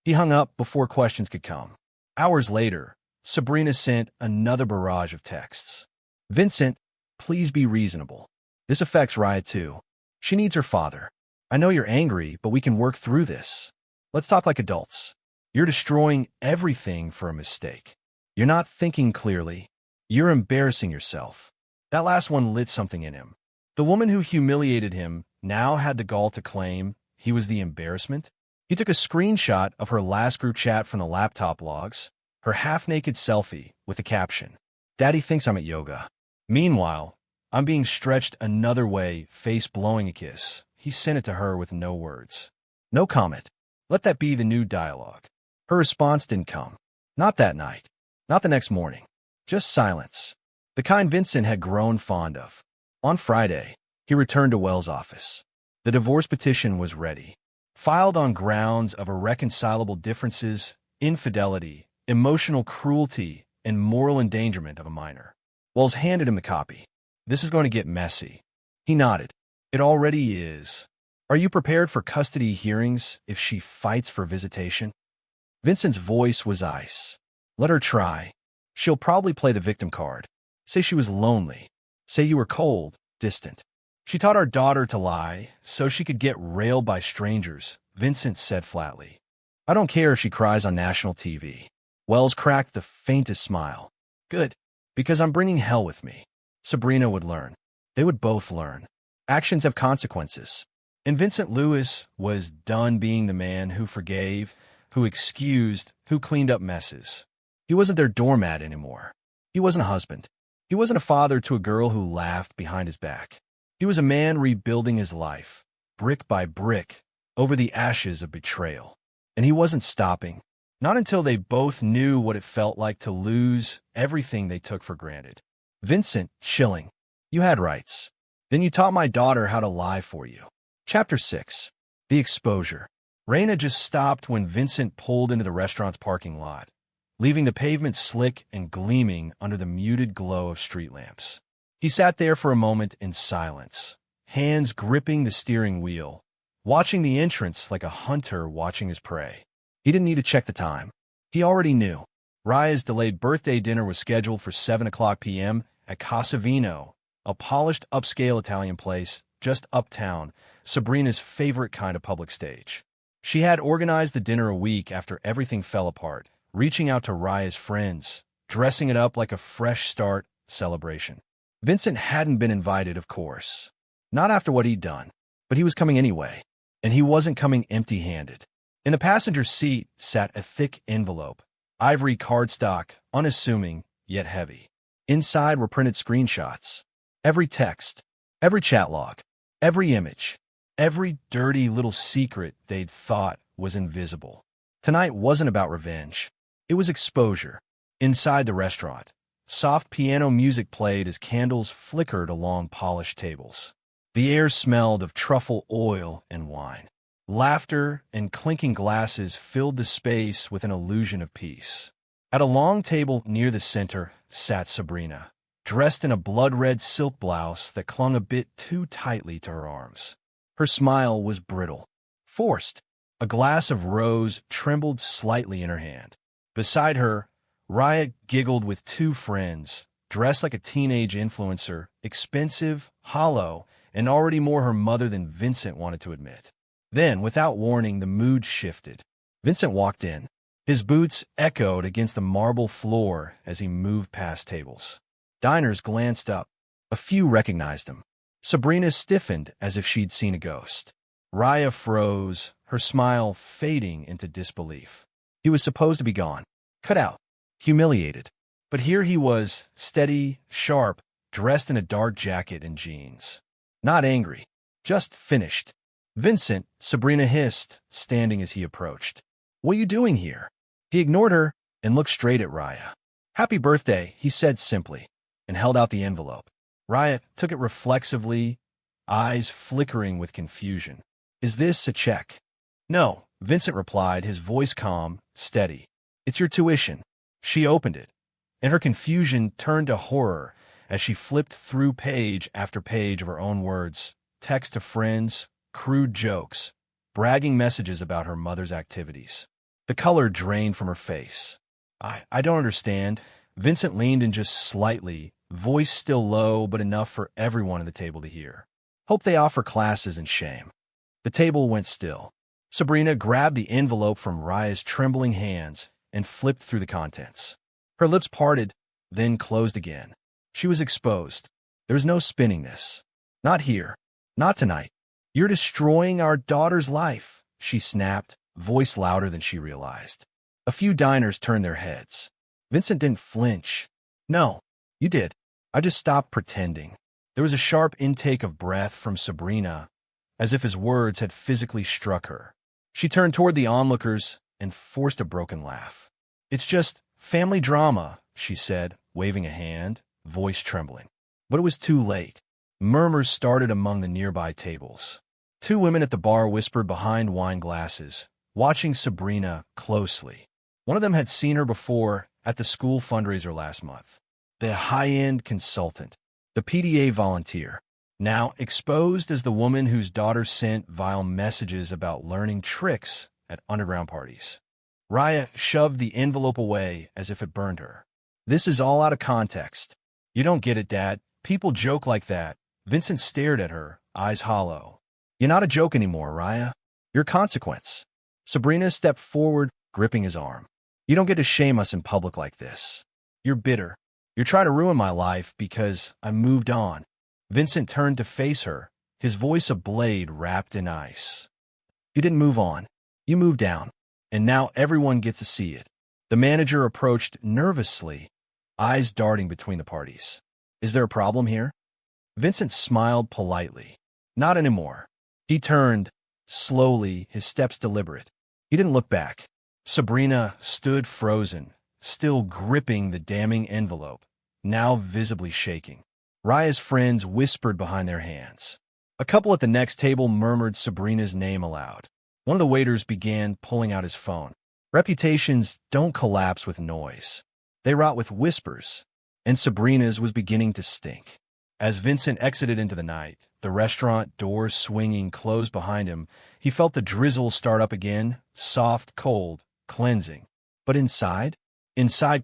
He hung up before questions could come. Hours later, Sabrina sent another barrage of texts. "Vincent, please be reasonable. This affects Raya too. She needs her father. I know you're angry, but we can work through this. Let's talk like adults. You're destroying everything for a mistake. You're not thinking clearly. You're embarrassing yourself." That last one lit something in him. The woman who humiliated him now had the gall to claim he was the embarrassment. He took a screenshot of her last group chat from the laptop logs, her half-naked selfie with the caption, "Daddy thinks I'm at yoga. Meanwhile, I'm being stretched another way, face blowing a kiss." He sent it to her with no words. No comment. Let that be the new dialogue. Her response didn't come. Not that night. Not the next morning. Just silence. The kind Vincent had grown fond of. On Friday, he returned to Wells' office. The divorce petition was ready, filed on grounds of irreconcilable differences, infidelity, emotional cruelty, and moral endangerment of a minor. Wells handed him the copy. "This is going to get messy." He nodded. "It already is. Are you prepared for custody hearings if she fights for visitation?" Vincent's voice was ice. "Let her try. She'll probably play the victim card. Say she was lonely. Say you were cold, distant. She taught our daughter to lie so she could get railed by strangers," Vincent said flatly. "I don't care if she cries on national TV." Wells cracked the faintest smile. "Good, because I'm bringing hell with me. Sabrina would learn. They would both learn. Actions have consequences." And Vincent Lewis was done being the man who forgave, who excused, who cleaned up messes. He wasn't their doormat anymore. He wasn't a husband. He wasn't a father to a girl who laughed behind his back. He was a man rebuilding his life, brick by brick, over the ashes of betrayal. And he wasn't stopping. Not until they both knew what it felt like to lose everything they took for granted. "Vincent, chilling. You had rights. Then you taught my daughter how to lie for you." Chapter 6. The Exposure. Raya just stopped when Vincent pulled into the restaurant's parking lot, leaving the pavement slick and gleaming under the muted glow of street lamps. He sat there for a moment in silence, hands gripping the steering wheel, watching the entrance like a hunter watching his prey. He didn't need to check the time. He already knew. Raya's delayed birthday dinner was scheduled for 7 p.m. at Casa Vino, a polished upscale Italian place just uptown, Sabrina's favorite kind of public stage. She had organized the dinner a week after everything fell apart, reaching out to Raya's friends, dressing it up like a fresh start celebration. Vincent hadn't been invited, of course. Not after what he'd done, but he was coming anyway, and he wasn't coming empty-handed. In the passenger seat sat a thick envelope, ivory cardstock, unassuming, yet heavy. Inside were printed screenshots. Every text, every chat log, every image, every dirty little secret they'd thought was invisible. Tonight wasn't about revenge. It was exposure. Inside the restaurant, soft piano music played as candles flickered along polished tables. The air smelled of truffle oil and wine. Laughter and clinking glasses filled the space with an illusion of peace. At a long table near the center sat Sabrina, dressed in a blood-red silk blouse that clung a bit too tightly to her arms. Her smile was brittle, forced. A glass of rose trembled slightly in her hand. Beside her, Raya giggled with two friends, dressed like a teenage influencer, expensive, hollow, and already more her mother than Vincent wanted to admit. Then, without warning, the mood shifted. Vincent walked in. His boots echoed against the marble floor as he moved past tables. Diners glanced up. A few recognized him. Sabrina stiffened as if she'd seen a ghost. Raya froze, her smile fading into disbelief. He was supposed to be gone, cut out, humiliated. But here he was, steady, sharp, dressed in a dark jacket and jeans. Not angry, just finished. "Vincent," Sabrina hissed, standing as he approached. "What are you doing here?" He ignored her and looked straight at Raya. "Happy birthday," he said simply, and held out the envelope. Raya took it reflexively, eyes flickering with confusion. "Is this a check?" "No," Vincent replied, his voice calm, steady. "It's your tuition." She opened it, and her confusion turned to horror as she flipped through page after page of her own words, text to friends, crude jokes, bragging messages about her mother's activities. The color drained from her face. I don't understand." Vincent leaned in just slightly, voice still low but enough for everyone at the table to hear. "Hope they offer classes in shame." The table went still. Sabrina grabbed the envelope from Raya's trembling hands and flipped through the contents. Her lips parted, then closed again. She was exposed. There was no spinning this. "Not here. Not tonight. You're destroying our daughter's life," she snapped, voice louder than she realized. A few diners turned their heads. Vincent didn't flinch. "No, you did. I just stopped pretending." There was a sharp intake of breath from Sabrina, as if his words had physically struck her. She turned toward the onlookers and forced a broken laugh. "It's just family drama," she said, waving a hand, voice trembling. But it was too late. Murmurs started among the nearby tables. Two women at the bar whispered behind wine glasses, watching Sabrina closely. One of them had seen her before at the school fundraiser last month. The high-end consultant, the PDA volunteer, now exposed as the woman whose daughter sent vile messages about learning tricks at underground parties. Raya shoved the envelope away as if it burned her. This is all out of context. You don't get it, Dad. People joke like that. Vincent stared at her, eyes hollow. You're not a joke anymore, Raya. You're a consequence. Sabrina stepped forward, gripping his arm. You don't get to shame us in public like this. You're bitter. You're trying to ruin my life because I moved on. Vincent turned to face her, his voice a blade wrapped in ice. You didn't move on. You moved down. And now everyone gets to see it. The manager approached nervously, eyes darting between the parties. Is there a problem here? Vincent smiled politely. Not anymore. He turned, slowly, his steps deliberate. He didn't look back. Sabrina stood frozen, still gripping the damning envelope, now visibly shaking. Raya's friends whispered behind their hands. A couple at the next table murmured Sabrina's name aloud. One of the waiters began pulling out his phone. Reputations don't collapse with noise. They rot with whispers, and Sabrina's was beginning to stink. As Vincent exited into the night, the restaurant doors swinging closed behind him, he felt the drizzle start up again, soft, cold, cleansing. But inside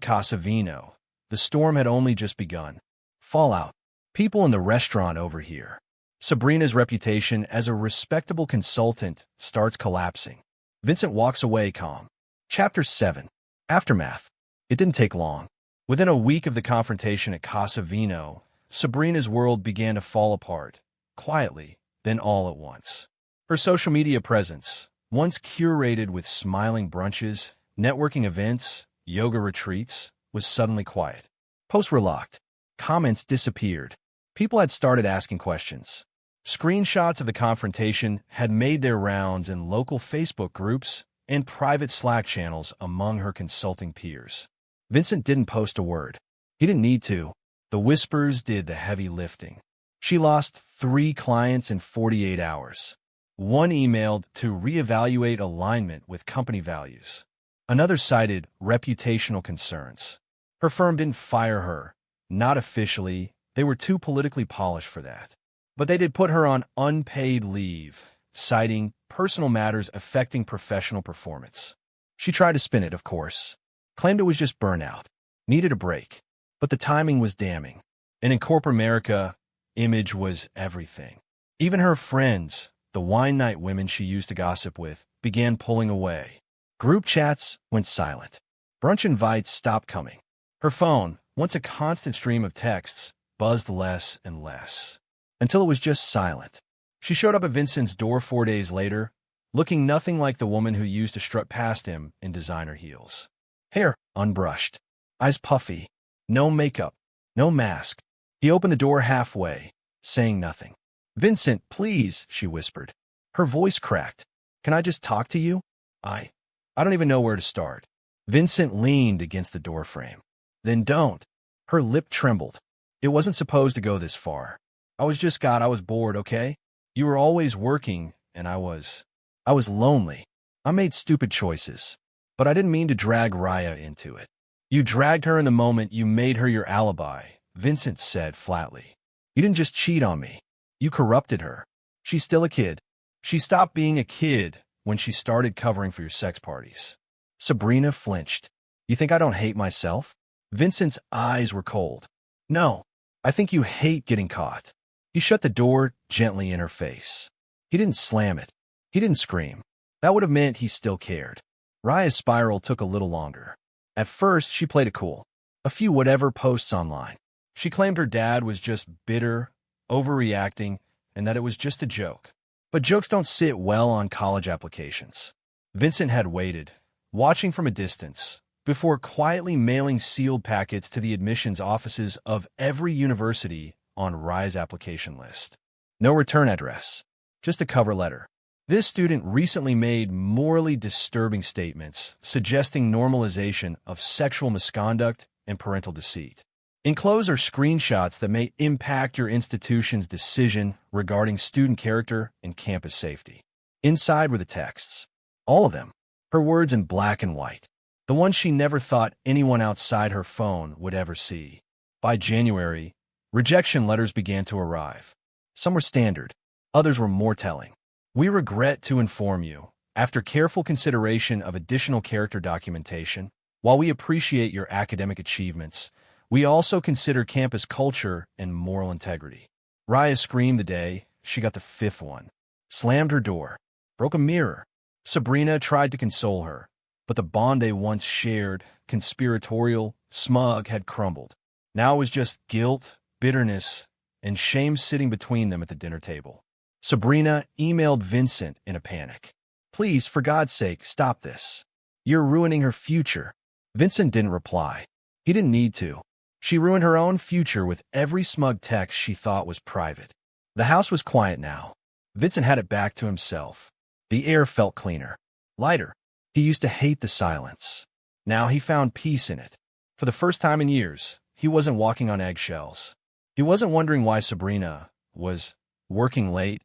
Casa Vino, the storm had only just begun. Fallout. People in the restaurant overhear. Sabrina's reputation as a respectable consultant starts collapsing. Vincent walks away calm. Chapter 7. Aftermath. It didn't take long. Within a week of the confrontation at Casa Vino, Sabrina's world began to fall apart, quietly, then all at once. Her social media presence, once curated with smiling brunches, networking events, yoga retreats, was suddenly quiet. Posts were locked. Comments disappeared. People had started asking questions. Screenshots of the confrontation had made their rounds in local Facebook groups and private Slack channels among her consulting peers. Vincent didn't post a word. He didn't need to. The whispers did the heavy lifting. She lost 3 clients in 48 hours. One emailed to reevaluate alignment with company values. Another cited reputational concerns. Her firm didn't fire her. Not officially. They were too politically polished for that. But they did put her on unpaid leave, citing personal matters affecting professional performance. She tried to spin it, of course. Claimed it was just burnout. Needed a break. But the timing was damning. And in corporate America, image was everything. Even her friends, the wine night women she used to gossip with, began pulling away. Group chats went silent. Brunch invites stopped coming. Her phone, once a constant stream of texts, buzzed less and less, until it was just silent. She showed up at Vincent's door 4 days later, looking nothing like the woman who used to strut past him in designer heels. Hair unbrushed, eyes puffy, no makeup, no mask. He opened the door halfway, saying nothing. Vincent, please, she whispered. Her voice cracked. Can I just talk to you? I don't even know where to start. Vincent leaned against the doorframe. Then don't. Her lip trembled. It wasn't supposed to go this far. I was bored, okay? You were always working, and I was lonely. I made stupid choices, but I didn't mean to drag Raya into it. You dragged her in the moment you made her your alibi, Vincent said flatly. You didn't just cheat on me. You corrupted her. She's still a kid. She stopped being a kid when she started covering for your sex parties. Sabrina flinched. You think I don't hate myself? Vincent's eyes were cold. No, I think you hate getting caught. He shut the door gently in her face. He didn't slam it. He didn't scream. That would have meant he still cared. Raya's spiral took a little longer. At first, she played it cool. A few whatever posts online. She claimed her dad was just bitter, overreacting, and that it was just a joke. But jokes don't sit well on college applications. Vincent had waited, watching from a distance, before quietly mailing sealed packets to the admissions offices of every university on Raya's application list. No return address, just a cover letter. This student recently made morally disturbing statements suggesting normalization of sexual misconduct and parental deceit. Enclosed are screenshots that may impact your institution's decision regarding student character and campus safety. Inside were the texts. All of them. Her words in black and white. The ones she never thought anyone outside her phone would ever see. By January, rejection letters began to arrive. Some were standard. Others were more telling. We regret to inform you, after careful consideration of additional character documentation, while we appreciate your academic achievements, we also consider campus culture and moral integrity. Raya screamed the day she got the fifth one, slammed her door, broke a mirror. Sabrina tried to console her, but the bond they once shared, conspiratorial, smug, had crumbled. Now it was just guilt, bitterness, and shame sitting between them at the dinner table. Sabrina emailed Vincent in a panic. "Please, for God's sake, stop this. You're ruining her future." Vincent didn't reply. He didn't need to. She ruined her own future with every smug text she thought was private. The house was quiet now. Vincent had it back to himself. The air felt cleaner, lighter. He used to hate the silence. Now he found peace in it. For the first time in years, he wasn't walking on eggshells. He wasn't wondering why Sabrina was working late,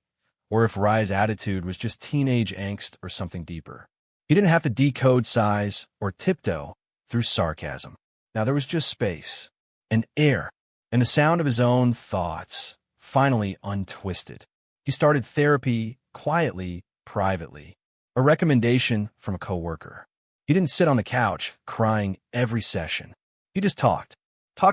or if Raya's attitude was just teenage angst or something deeper. He didn't have to decode size or tiptoe through sarcasm. Now there was just space, and air, and the sound of his own thoughts, finally untwisted. He started therapy quietly, privately, a recommendation from a coworker. He didn't sit on the couch crying every session. He just talked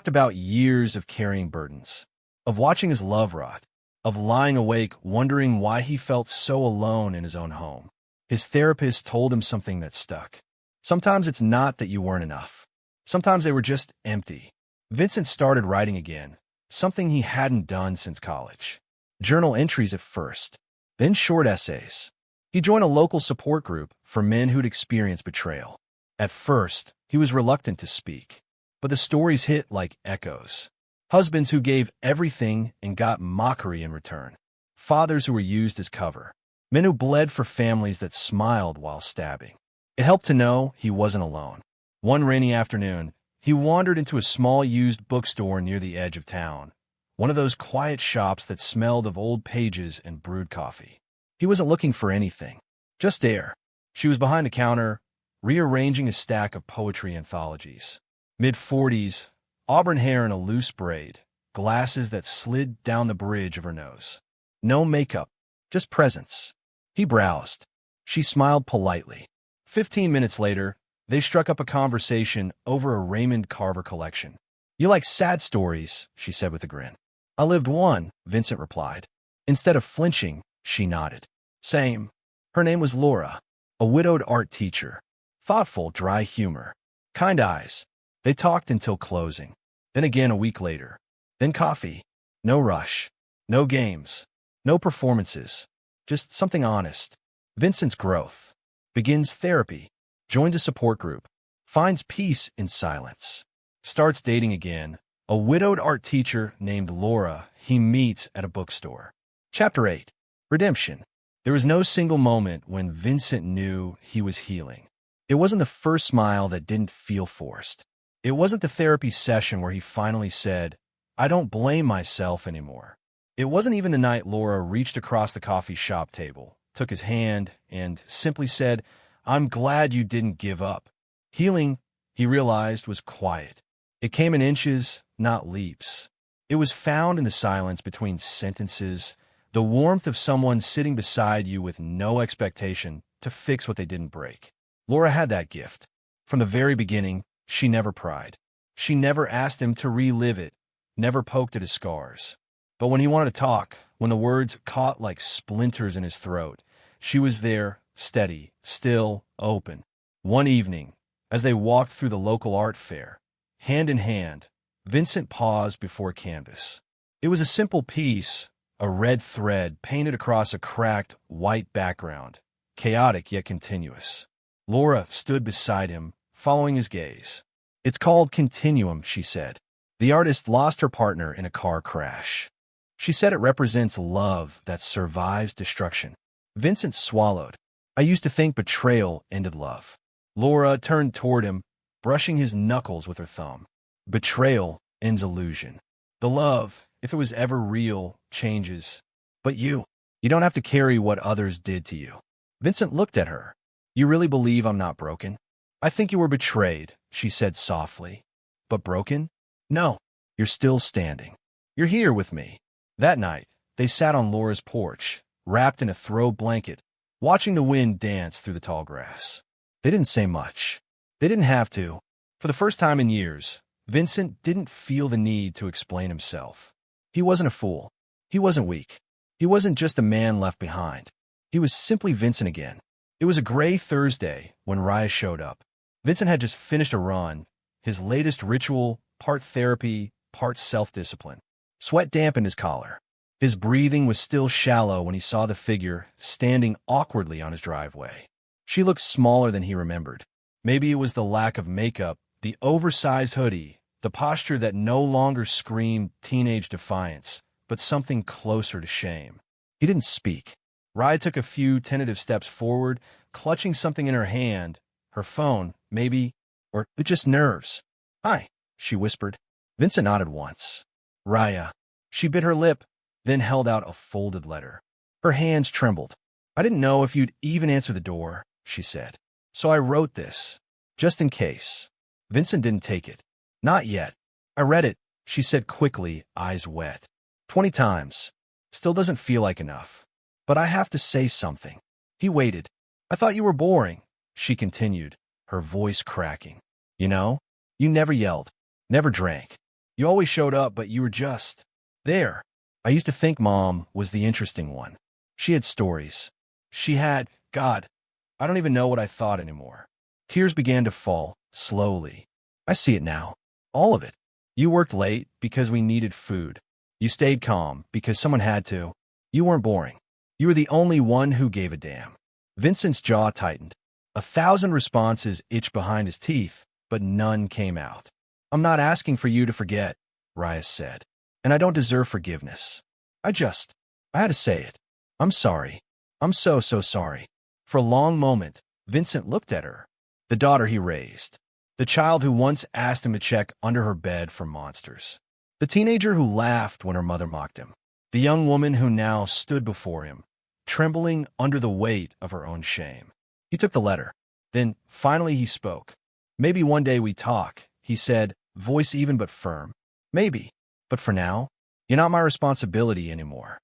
about years of carrying burdens, of watching his love rot, of lying awake wondering why he felt so alone in his own home. His therapist told him something that stuck. Sometimes it's not that you weren't enough. Sometimes they were just empty. Vincent started writing again, something he hadn't done since college. Journal entries at first, then short essays. He joined a local support group for men who'd experienced betrayal. At first, he was reluctant to speak, but the stories hit like echoes. Husbands who gave everything and got mockery in return. Fathers who were used as cover. Men who bled for families that smiled while stabbing. It helped to know he wasn't alone. One rainy afternoon, he wandered into a small used bookstore near the edge of town, one of those quiet shops that smelled of old pages and brewed coffee. He wasn't looking for anything, just air. She was behind the counter, rearranging a stack of poetry anthologies. Mid-40s, auburn hair in a loose braid, glasses that slid down the bridge of her nose. No makeup, just presence. He browsed. She smiled politely. 15 minutes later, they struck up a conversation over a Raymond Carver collection. "You like sad stories," she said with a grin. "I lived one," Vincent replied. Instead of flinching, she nodded. "Same." Her name was Laura, a widowed art teacher. Thoughtful, dry humor. Kind eyes. They talked until closing. Then again a week later. Then coffee. No rush. No games. No performances. Just something honest. Vincent's growth. Begins therapy. Joins a support group. Finds peace in silence. Starts dating again. A widowed art teacher named Laura he meets at a bookstore. Chapter 8. Redemption. There was no single moment when Vincent knew he was healing. It wasn't the first smile that didn't feel forced. It wasn't the therapy session where he finally said, "I don't blame myself anymore." It wasn't even the night Laura reached across the coffee shop table, took his hand, and simply said, "I'm glad you didn't give up." Healing, he realized, was quiet. It came in inches, not leaps. It was found in the silence between sentences, the warmth of someone sitting beside you with no expectation to fix what they didn't break. Laura had that gift. From the very beginning, she never pried. She never asked him to relive it, never poked at his scars. But when he wanted to talk, when the words caught like splinters in his throat, she was there, steady, still, open. One evening, as they walked through the local art fair, hand in hand, Vincent paused before a canvas. It was a simple piece, a red thread painted across a cracked, white background, chaotic yet continuous. Laura stood beside him, following his gaze. "It's called Continuum," she said. "The artist lost her partner in a car crash. She said it represents love that survives destruction." Vincent swallowed. "I used to think betrayal ended love." Laura turned toward him, brushing his knuckles with her thumb. "Betrayal ends illusion. The love, if it was ever real, changes. But you don't have to carry what others did to you. Vincent looked at her. You really believe I'm not broken? I think you were betrayed, she said softly. But broken? No, you're still standing. You're here with me. That night, they sat on Laura's porch, wrapped in a throw blanket, watching the wind dance through the tall grass. They didn't say much. They didn't have to. For the first time in years, Vincent didn't feel the need to explain himself. He wasn't a fool. He wasn't weak. He wasn't just a man left behind. He was simply Vincent again. It was a gray Thursday when Raya showed up. Vincent had just finished a run, his latest ritual, part therapy, part self-discipline. Sweat dampened his collar. His breathing was still shallow when he saw the figure standing awkwardly on his driveway. She looked smaller than he remembered. Maybe it was the lack of makeup, the oversized hoodie, the posture that no longer screamed teenage defiance, but something closer to shame. He didn't speak. Raya took a few tentative steps forward, clutching something in her hand. Her phone, maybe, or just nerves. Hi, she whispered. Vincent nodded once. Raya. She bit her lip, then held out a folded letter. Her hands trembled. I didn't know if you'd even answer the door, she said. So I wrote this, just in case. Vincent didn't take it. Not yet. I read it, she said quickly, eyes wet. 20 times. Still doesn't feel like enough. But I have to say something. He waited. I thought you were boring, she continued, her voice cracking. You know, you never yelled, never drank. You always showed up, but you were just there. I used to think Mom was the interesting one. She had stories. She had, God, I don't even know what I thought anymore. Tears began to fall, slowly. I see it now. All of it. You worked late because we needed food. You stayed calm because someone had to. You weren't boring. You were the only one who gave a damn. Vincent's jaw tightened. 1,000 responses itched behind his teeth, but none came out. I'm not asking for you to forget, Raya said, and I don't deserve forgiveness. I had to say it. I'm sorry. I'm so sorry. For a long moment, Vincent looked at her, the daughter he raised, the child who once asked him to check under her bed for monsters, the teenager who laughed when her mother mocked him, the young woman who now stood before him, trembling under the weight of her own shame. He took the letter. Then, finally, he spoke. Maybe one day we talk, he said, voice even but firm. Maybe. But for now, you're not my responsibility anymore.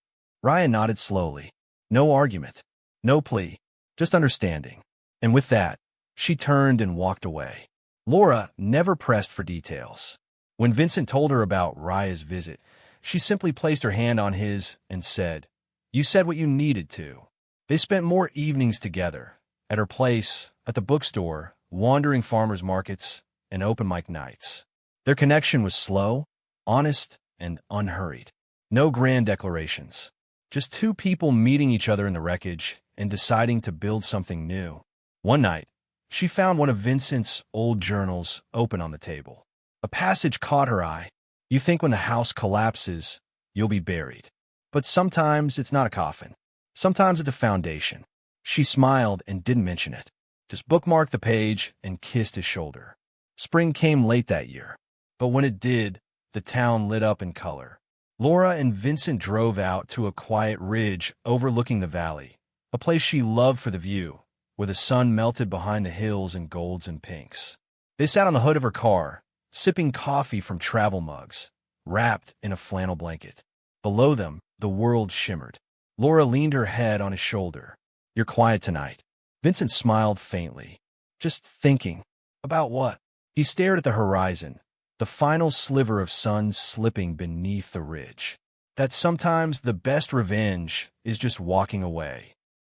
Raya nodded slowly. No argument. No plea. Just understanding. And with that, she turned and walked away. Laura never pressed for details. When Vincent told her about Raya's visit, she simply placed her hand on his and said, You said what you needed to. They spent more evenings together, at her place, at the bookstore, wandering farmers markets, and open mic nights. Their connection was slow, honest, and unhurried. No grand declarations. Just two people meeting each other in the wreckage and deciding to build something new. One night, she found one of Vincent's old journals open on the table. A passage caught her eye. You think when the house collapses, you'll be buried. But sometimes it's not a coffin. Sometimes it's a foundation. She smiled and didn't mention it. Just bookmarked the page and kissed his shoulder. Spring came late that year. But when it did, the town lit up in color. Laura and Vincent drove out to a quiet ridge overlooking the valley, a place she loved for the view, where the sun melted behind the hills in golds and pinks. They sat on the hood of her car, sipping coffee from travel mugs, wrapped in a flannel blanket. Below them, the world shimmered. Laura leaned her head on his shoulder. You're quiet tonight. Vincent smiled faintly. Just thinking. About what? He stared at the horizon, the final sliver of sun slipping beneath the ridge. That sometimes the best revenge is just walking away.